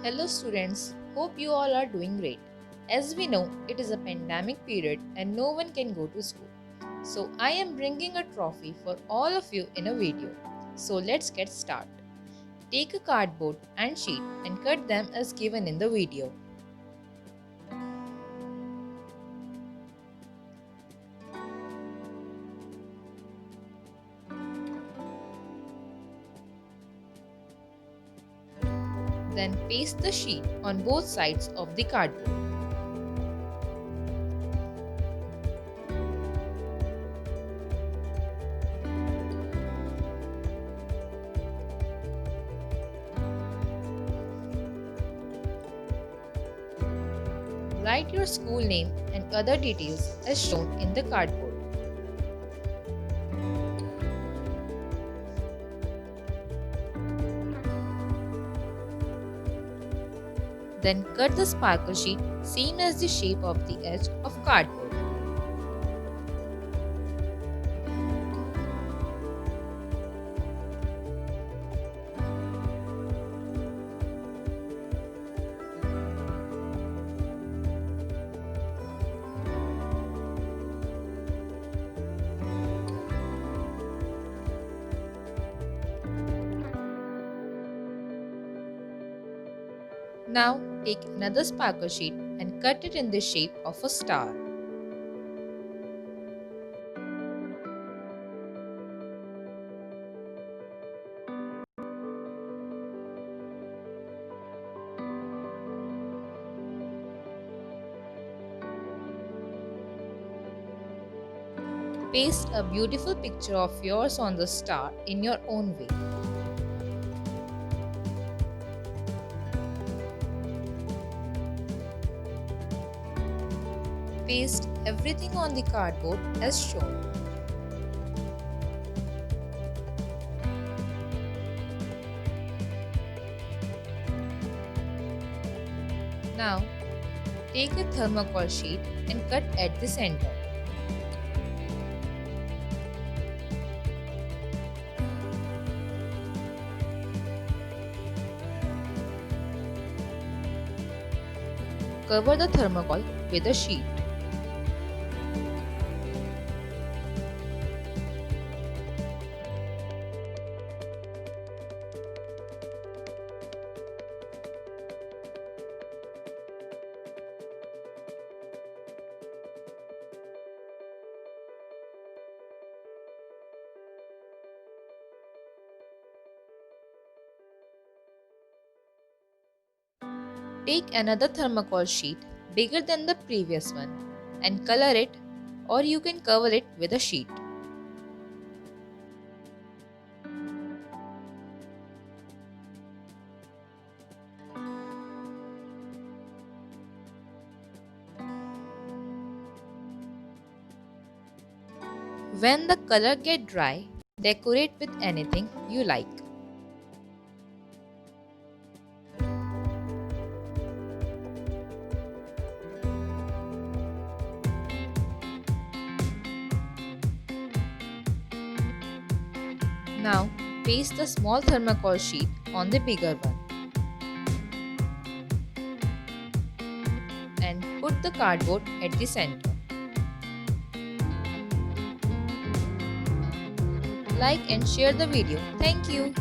Hello students, hope you all are doing great. As we know, it is a pandemic period and no one can go to school. So I am bringing a trophy for all of you in a video. So let's get started. Take a cardboard and sheet and cut them as given in the video. Then paste the sheet on both sides of the cardboard. Write your school name and other details as shown in the cardboard. Then cut the sparkle sheet same as the shape of the edge of cardboard. Now take another sparkle sheet and cut it in the shape of a star. Paste a beautiful picture of yours on the star in your own way. Paste everything on the cardboard as shown. Now, take a thermocol sheet and cut at the center. Cover the thermocol with a sheet. Take another thermocol sheet bigger than the previous one and color it, or you can cover it with a sheet. When the color gets dry, decorate with anything you like. Now, paste the small thermocol sheet on the bigger one and put the cardboard at the center. Like and share the video. Thank you.